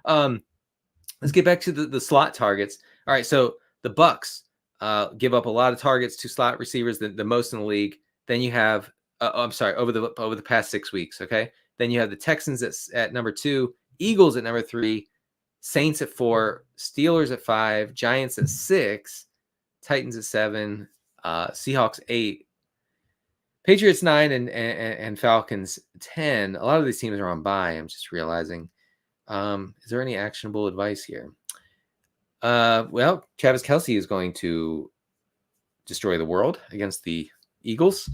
Let's get back to the slot targets. All right. So the Bucks give up a lot of targets to slot receivers, the most in the league. Then you have, over the past 6 weeks. Okay. Then you have the Texans at number 2, Eagles at number 3, Saints at 4, Steelers at 5, Giants at 6, Titans at 7, Seahawks 8, Patriots 9, and Falcons 10. A lot of these teams are on bye. I'm just realizing. Is there any actionable advice here? Well, Travis Kelce is going to destroy the world against the Eagles.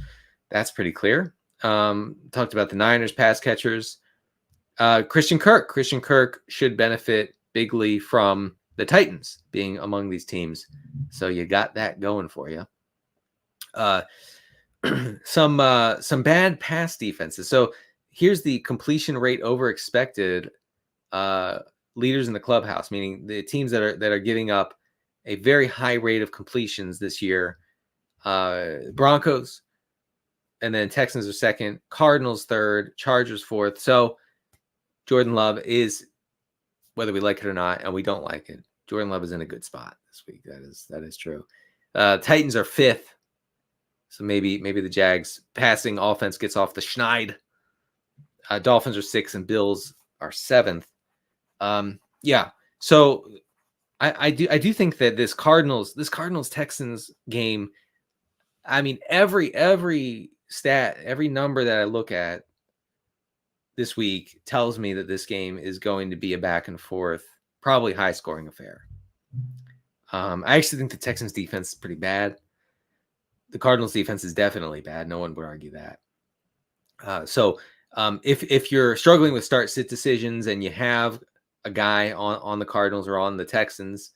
That's pretty clear. Talked about the Niners pass catchers. Christian Kirk should benefit bigly from the Titans being among these teams. So you got that going for you. some bad pass defenses. So here's the completion rate over expected leaders in the clubhouse, meaning the teams that are giving up a very high rate of completions this year. Broncos, and then Texans are second, Cardinals third, Chargers fourth. So Jordan Love is, whether we like it or not, and we don't like it, Jordan Love is in a good spot this week. That is true. Titans are fifth. So maybe the Jags passing offense gets off the schneid. Dolphins are sixth and Bills are seventh. Yeah. So I do think that this Cardinals Texans game, I mean, every stat, every number that I look at this week tells me that this game is going to be a back and forth, probably high scoring affair. I actually think the Texans defense is pretty bad. The Cardinals defense is definitely bad. No one would argue that. So if you're struggling with start sit decisions and you have a guy on the Cardinals or on the Texans,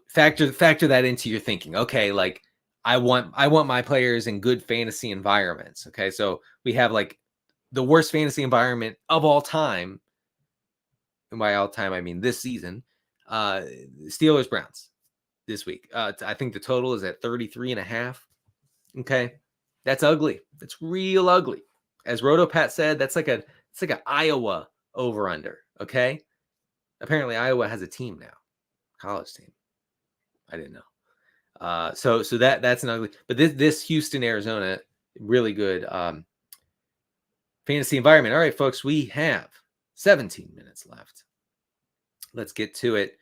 factor that into your thinking. Okay, like I want my players in good fantasy environments. Okay, so we have like the worst fantasy environment of all time. And by all time, I mean this season. Steelers Browns this week. I think the total is at 33.5. Okay, that's ugly. That's real ugly. As RotoPat said, it's like an Iowa over under. Okay, apparently Iowa has a team now, college team. I didn't know. So that's an ugly. But this Houston, Arizona, really good fantasy environment. All right, folks, we have 17 minutes left. Let's get to it.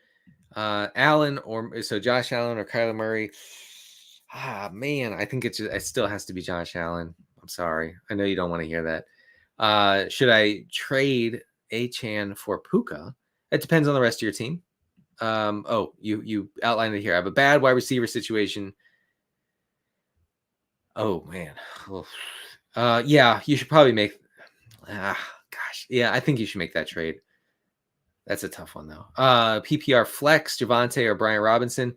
Josh Allen or Kyler Murray. Man, I think it still has to be Josh Allen. I'm sorry. I know you don't want to hear that. Should I trade Achane for Puka? It depends on the rest of your team. You outlined it here. I have a bad wide receiver situation. Oh man. Yeah, you should probably make. Yeah, I think you should make that trade. That's a tough one though. PPR flex, Javonte or Brian Robinson.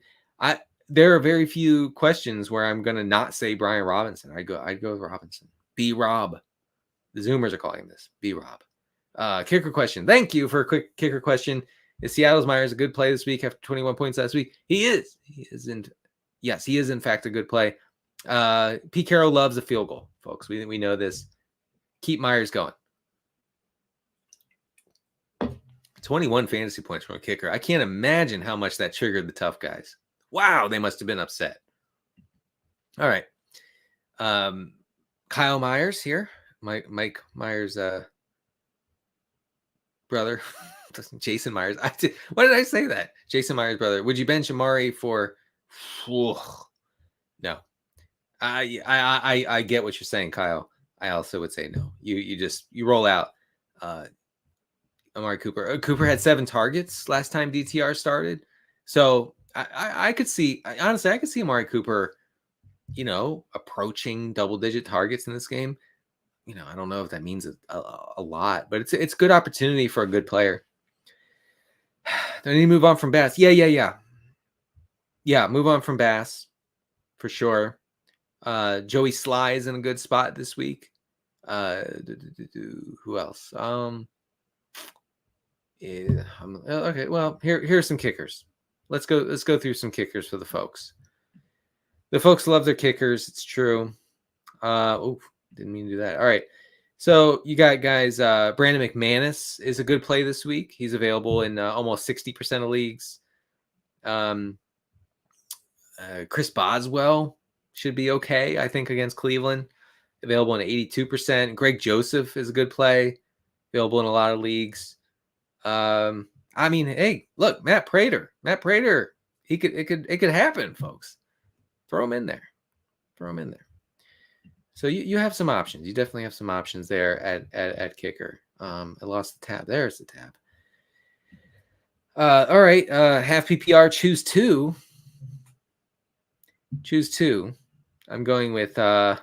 There are very few questions where I'm gonna not say Brian Robinson. I'd go with Robinson. B Rob. The Zoomers are calling this B Rob. Kicker question. Thank you for a quick kicker question. Is Seattle's Myers a good play this week after 21 points last week? He is. Yes, he is in fact a good play. Pete Carroll loves a field goal, folks. We know this. Keep Myers going. 21 fantasy points from a kicker. I can't imagine how much that triggered the tough guys. Wow, they must have been upset. All right. Kyle Myers here. Mike Myers' brother. Jason Myers. Why did I say that? Jason Myers' brother. Would you bench Amari for... No. I get what you're saying, Kyle. I also would say no. You roll out Amari Cooper. Cooper had 7 targets last time DTR started. So I could see, honestly, I could see Amari Cooper, approaching double-digit targets in this game. I don't know if that means a lot, but it's a good opportunity for a good player. Do I need to move on from Bass? Yeah. Yeah, move on from Bass for sure. Joey Sly is in a good spot this week. Who else? Okay, well, here's some kickers. Let's go through some kickers for the folks. The folks love their kickers. It's true. Didn't mean to do that. All right. So you got guys, Brandon McManus is a good play this week. He's available in almost 60% of leagues. Chris Boswell should be okay, I think, against Cleveland. Available in 82%. Greg Joseph is a good play. Available in a lot of leagues. Hey, look, Matt Prater. It could happen, folks. Throw him in there. So you have some options. You definitely have some options there at kicker. I lost the tab. There's the tab. All right. Half PPR. Choose two. I'm going with Achane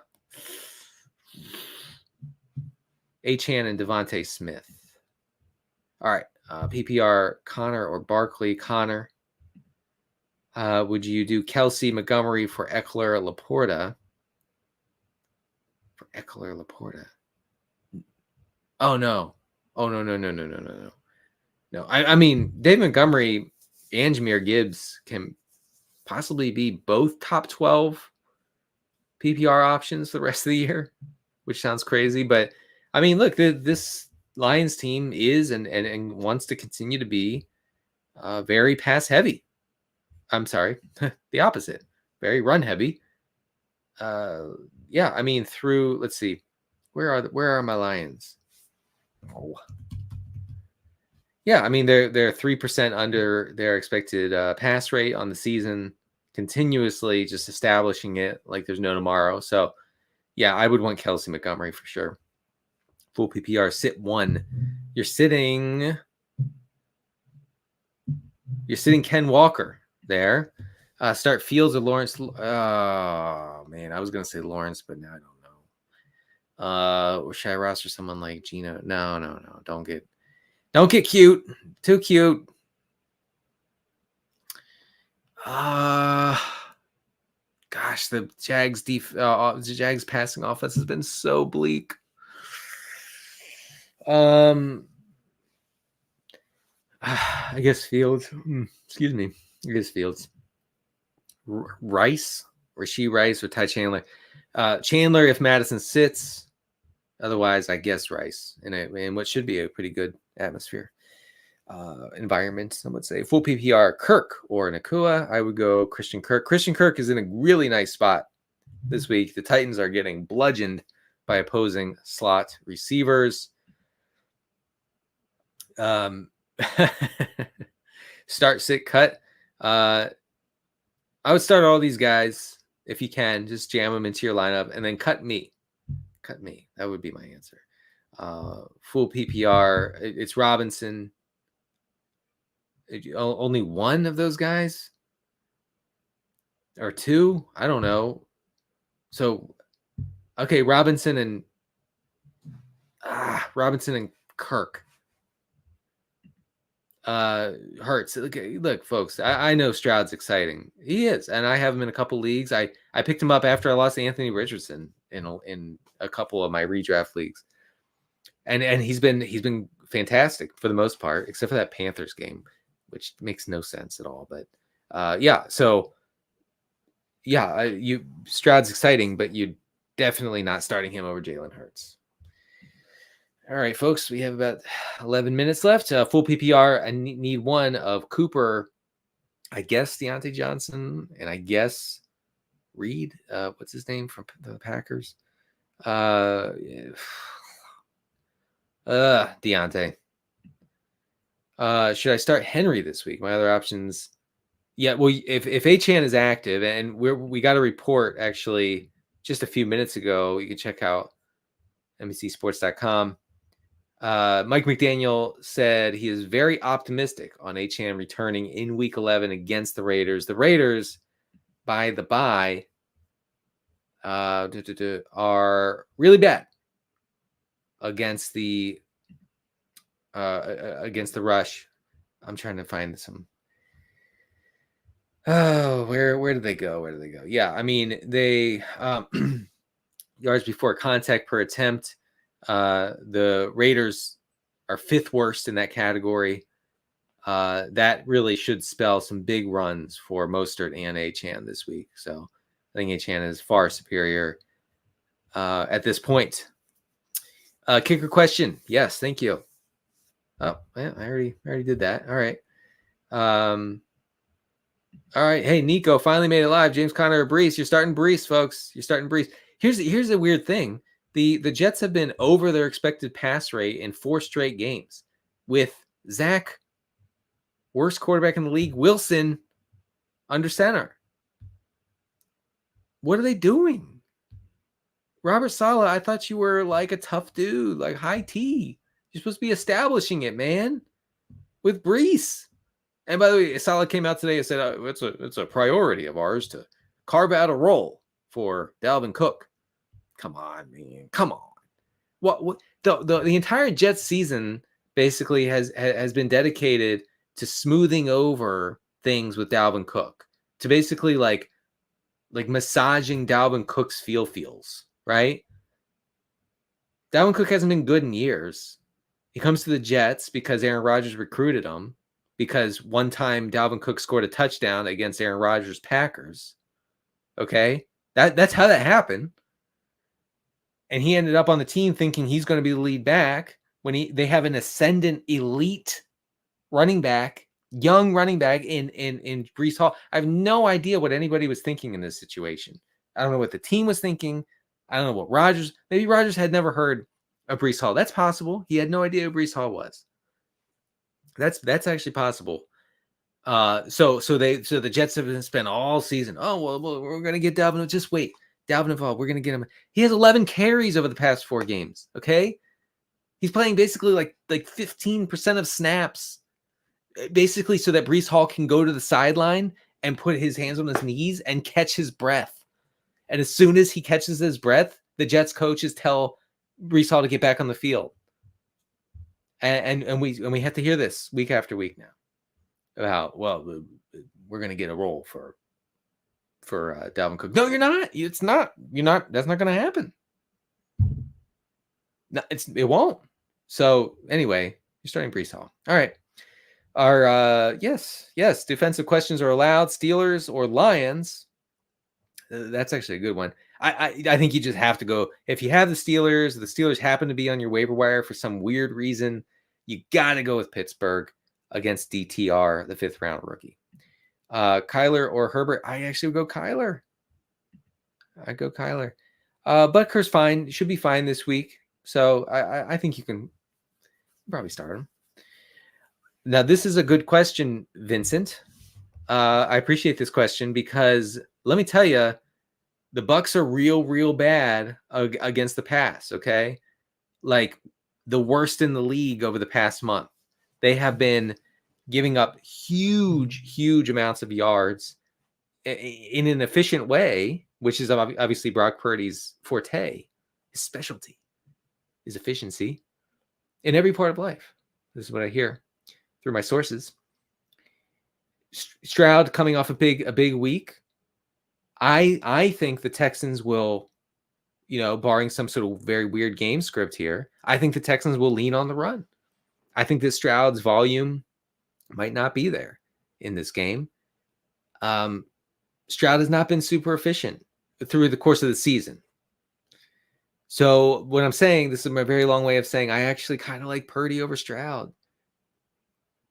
and Devontae Smith. All right. PPR, Connor or Barkley. Connor. Would you do Kelsey, Montgomery for Eckler, Laporta? Eckler, Laporta. Oh no. Oh no. No. I mean, Dave Montgomery and Jahmyr Gibbs can possibly be both top 12 PPR options for the rest of the year, which sounds crazy. But I mean, look, this Lions team is and wants to continue to be very pass heavy. I'm sorry, the opposite, very run heavy. Yeah, I mean, let's see, where are my Lions? Oh, yeah, I mean they're 3% under their expected pass rate on the season, continuously just establishing it like there's no tomorrow. So yeah, I would want Kelsey Montgomery for sure. Full PPR, sit 1. You're sitting Ken Walker there. Start Fields or Lawrence. Oh man, I was gonna say Lawrence, but now I don't know. Or should I roster someone like Gino? No. Don't get cute. Too cute. Gosh, the Jags passing offense has been so bleak. I guess Fields. Excuse me. I guess Fields. Rashee Rice, or Ty Chandler. Chandler if Madison sits. Otherwise, I guess Rice in what should be a pretty good atmosphere. Environment, some would say. Full PPR, Kirk or Nakua. I would go Christian Kirk. Christian Kirk is in a really nice spot this week. The Titans are getting bludgeoned by opposing slot receivers. Start, sit, cut. I would start all these guys if you can. Just jam them into your lineup and then cut me. That would be my answer. Full PPR. It's Robinson. Only one of those guys or two? I don't know. So, okay, Robinson and Kirk. Hurts. Look, folks. I know Stroud's exciting. He is, and I have him in a couple leagues. I picked him up after I lost Anthony Richardson in a couple of my redraft leagues, and he's been fantastic for the most part, except for that Panthers game, which makes no sense at all. But yeah, so yeah, Stroud's exciting, but you're definitely not starting him over Jalen Hurts. All right, folks, we have about 11 minutes left. Full PPR, I need one of Cooper, I guess Deontay Johnson, and I guess Reed. What's his name from the Packers? Deontay. Should I start Henry this week? My other options. Yeah, well, if Achane is active, and we got a report actually just a few minutes ago, you can check out NBCSports.com. Mike McDaniel said he is very optimistic on Achane returning in Week 11 against the Raiders. The Raiders, by the by, are really bad against the rush. I'm trying to find some. Oh, where did they go? Yeah, I mean they yards before contact per attempt. The Raiders are 5th worst in that category. That really should spell some big runs for Mostert and Achane this week. So I think Achane is far superior at this point. Kicker question. Yes, thank you. Oh, yeah, I already did that. All right. All right. Hey, Nico finally made it live. James Conner or Brees. You're starting Brees, folks. You're starting Brees. Here's a weird thing. The Jets have been over their expected pass rate in 4 straight games with Zach, worst quarterback in the league, Wilson, under center. What are they doing? Robert Saleh, I thought you were like a tough dude, like high T. You're supposed to be establishing it, man, with Brees. And by the way, Saleh came out today and said, it's a priority of ours to carve out a role for Dalvin Cook. Come on, man. Come on. What the entire Jets season basically has been dedicated to smoothing over things with Dalvin Cook, to basically like massaging Dalvin Cook's feels, right? Dalvin Cook hasn't been good in years. He comes to the Jets because Aaron Rodgers recruited him, because one time Dalvin Cook scored a touchdown against Aaron Rodgers' Packers. Okay? That's how that happened. And he ended up on the team thinking he's going to be the lead back when they have an ascendant elite running back, young running back in Breece Hall. I have no idea what anybody was thinking in this situation. I don't know what the team was thinking. I don't know what maybe Rodgers had never heard of Breece Hall. That's possible. He had no idea who Breece Hall was. That's actually possible. So the Jets have been spent all season. Oh, well, we're going to get Dalvin. Just wait. Dalvin involved. We're going to get him. He has 11 carries over the past 4 games. Okay. He's playing basically like 15% of snaps, basically so that Breece Hall can go to the sideline and put his hands on his knees and catch his breath. And as soon as he catches his breath, the Jets coaches tell Breece Hall to get back on the field. And we have to hear this week after week now about, well, we're going to get a role for Dalvin Cook. No, you're not. It's not. You're not. That's not going to happen. No, it won't. So anyway, you're starting Breece Hall. All right. Our yes, defensive questions are allowed. Steelers or Lions. That's actually a good one. I think you just have to go. If you have the Steelers happen to be on your waiver wire for some weird reason, you got to go with Pittsburgh against DTR, the 5th round rookie. Kyler or Herbert. I actually would go Kyler. I'd go Kyler. Butker's fine. Should be fine this week. So I think you can probably start him. Now, this is a good question, Vincent. I appreciate this question because let me tell you, the Bucs are real bad against the pass, okay? Like the worst in the league over the past month. They have been giving up huge amounts of yards in an efficient way, which is obviously Brock Purdy's forte. His specialty is efficiency in every part of life. This is what I hear through my sources. Stroud coming off a big week. I think the Texans will, barring some sort of very weird game script here, I think the Texans will lean on the run. I think that Stroud's volume might not be there in this game. Stroud has not been super efficient through the course of the season. So what I'm saying, this is my very long way of saying I actually kind of like Purdy over Stroud.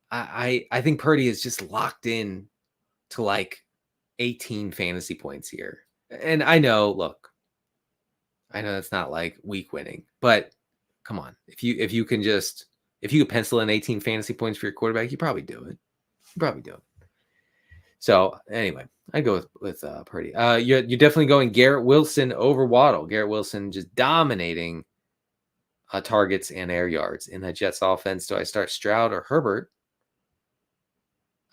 I think Purdy is just locked in to like 18 fantasy points here. And I know that's not like week winning, but come on. If you can pencil in 18 fantasy points for your quarterback, you probably do it. So anyway, I go with Purdy. You're definitely going Garrett Wilson over Waddle. Garrett Wilson just dominating targets and air yards in that Jets offense. Do I start Stroud or Herbert?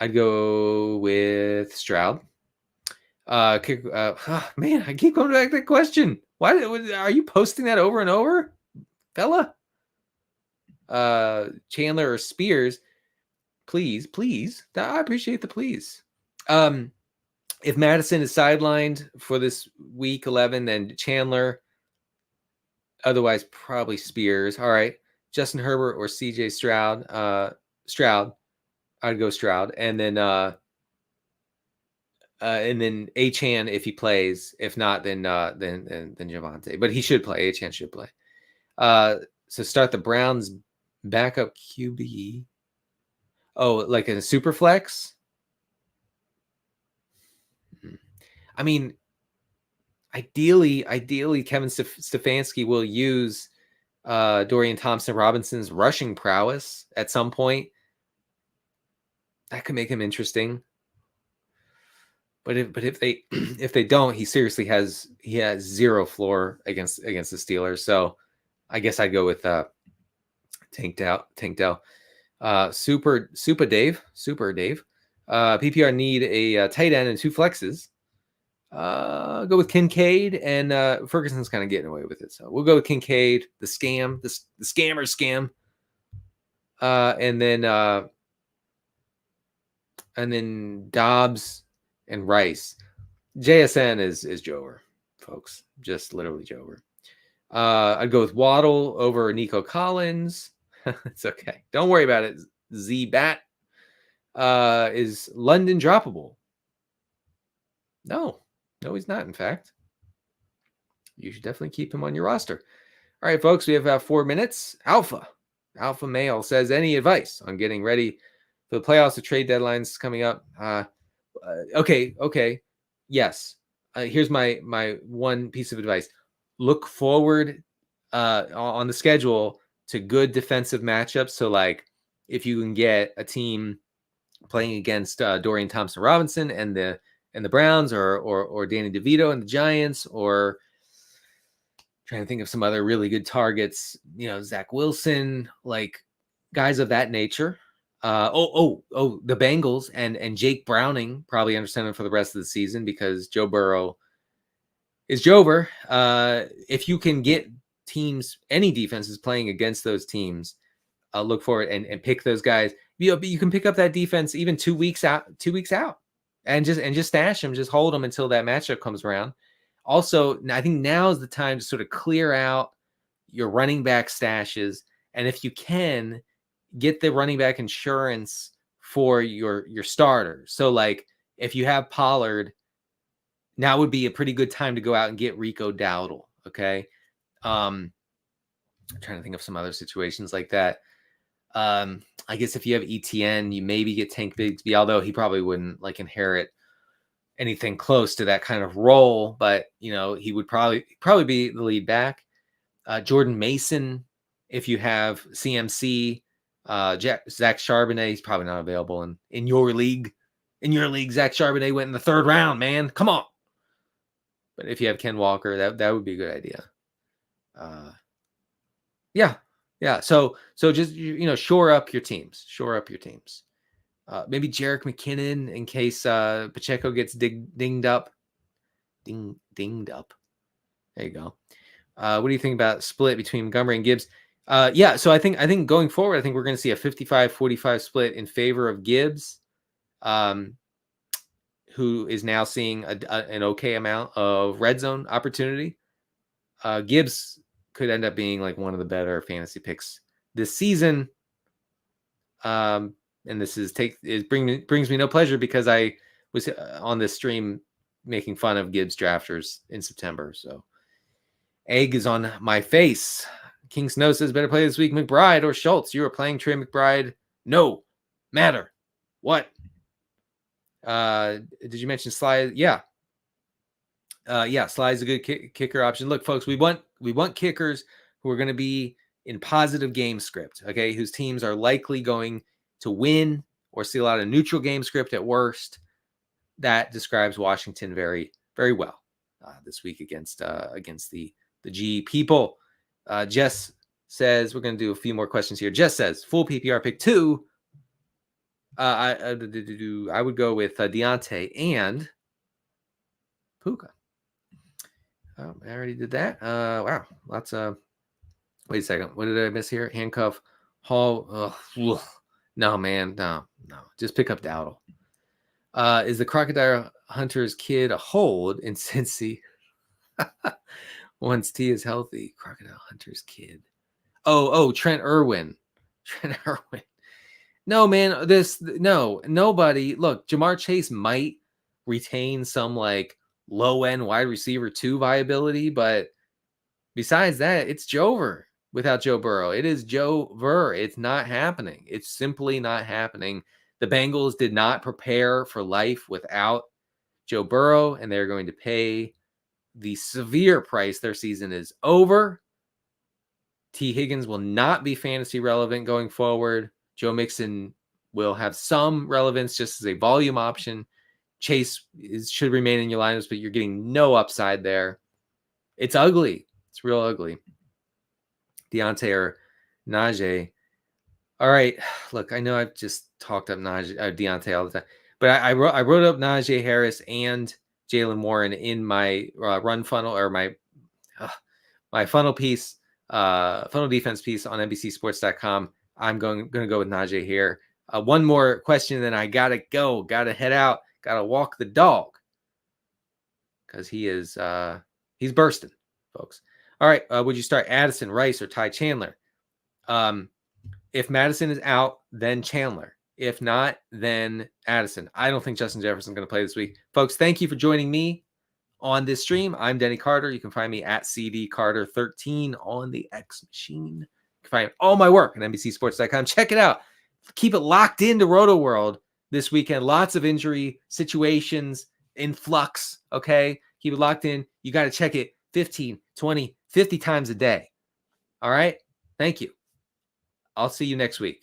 I'd go with Stroud. Man, I keep going back to that question. Why are you posting that over and over, fella? Chandler or Spears? Please. I appreciate the please. If Madison is sidelined for this week 11, then Chandler. Otherwise, probably Spears. All right, Justin Herbert or CJ Stroud. Stroud. I'd go Stroud, and then Achane if he plays. If not, then Javonte. But he should play. Achane should play. So start the Browns backup QB. Oh, like in a super flex. I mean, ideally, Kevin Stefanski will use Dorian Thompson-Robinson's rushing prowess at some point. That could make him interesting. But if they don't, he seriously has zero floor against the Steelers. So I guess I'd go with Tank Dell. Super Dave. PPR need a tight end and 2 flexes. Go with Kincaid, and Ferguson's kind of getting away with it. So we'll go with Kincaid, the scammer scam. And then Dobbs and Rice. JSN is Jover, folks. Just literally Jover. I'd go with Waddle over Nico Collins. It's okay. Don't worry about it. Z-Bat. Is London droppable? No, he's not. In fact, you should definitely keep him on your roster. All right, folks, we have about 4 minutes. Alpha Male says, any advice on getting ready for the playoffs? The trade deadlines coming up. Okay. Yes. Here's my one piece of advice. Look forward on the schedule to good defensive matchups. So, like, if you can get a team playing against Dorian Thompson-Robinson and the Browns, or Danny DeVito and the Giants, or trying to think of some other really good targets, Zach Wilson, like guys of that nature. The Bengals and Jake Browning probably understand him for the rest of the season because Joe Burrow is Jover. If you can get teams, any defenses playing against those teams, look for it and pick those guys. You can pick up that defense even 2 weeks out, and just stash them, just hold them until that matchup comes around. Also, I think now is the time to sort of clear out your running back stashes, and if you can, get the running back insurance for your starters. So, like, if you have Pollard, now would be a pretty good time to go out and get Rico Dowdle. Okay, I'm trying to think of some other situations like that. I guess if you have ETN, you maybe get Tank Bigsby, although he probably wouldn't like inherit anything close to that kind of role, but he would probably be the lead back. Jordan Mason, if you have CMC, Zach Charbonnet, he's probably not available in your league. In your league, Zach Charbonnet went in the 3rd round, man. Come on. But if you have Ken Walker, that would be a good idea. Yeah. So just shore up your teams. Maybe Jerick McKinnon in case Pacheco gets dinged up. Dinged up. There you go. What do you think about split between Montgomery and Gibbs? So I think going forward, I think we're going to see a 55-45 split in favor of Gibbs, who is now seeing an okay amount of red zone opportunity. Gibbs could end up being like one of the better fantasy picks this season. And this brings me no pleasure because I was on this stream making fun of Gibbs drafters in September. So egg is on my face. King Snow says, better play this week, McBride or Schultz. You are playing Trey McBride. No matter what. Did you mention Sly? Yeah. Sly's a good kicker option. Look, folks, we want kickers who are going to be in positive game script, okay, whose teams are likely going to win or see a lot of neutral game script at worst. That describes Washington very, very well this week against the G people. Jess says, we're going to do a few more questions here. Jess says, full PPR pick 2. I would go with Deontay and Puka. Oh, I already did that. Wow. Lots of... Wait a second. What did I miss here? Handcuff. Hall. No, man. No. Just pick up Dowdle. Is the Crocodile Hunter's kid a hold in Cincy? Once T is healthy. Crocodile Hunter's kid. Oh, Trent Irwin. No, man. Nobody. Look, Jamar Chase might retain some like low-end wide receiver 2 viability, but besides that, it's Jover without Joe Burrow. It is Joe Burr. It's not happening. It's simply not happening. The Bengals did not prepare for life without Joe Burrow, and they're going to pay the severe price. Their season is over. T. Higgins will not be fantasy relevant going forward. Joe Mixon will have some relevance just as a volume option. Chase should remain in your lineups, but you're getting no upside there. It's ugly. It's real ugly. Deontay or Najee. All right. Look, I know I've just talked up Deontay all the time, but I wrote up Najee Harris and Jalen Warren in my run funnel, or my funnel piece, funnel defense piece on NBCSports.com. I'm going to go with Najee here. One more question, then I gotta head out, gotta walk the dog because he's bursting, folks. All right. Would you start Addison, Rice, or Ty Chandler? If Madison is out, then Chandler. If not, then Addison. I don't think Justin Jefferson's going to play this week. Folks, thank you for joining me on this stream. I'm Denny Carter. You can find me at CDCarter13 on the X machine. You can find all my work at NBCSports.com. Check it out. Keep it locked into Rotoworld this weekend. Lots of injury situations in flux, okay? Keep it locked in. You got to check it 15, 20, 50 times a day. All right? Thank you. I'll see you next week.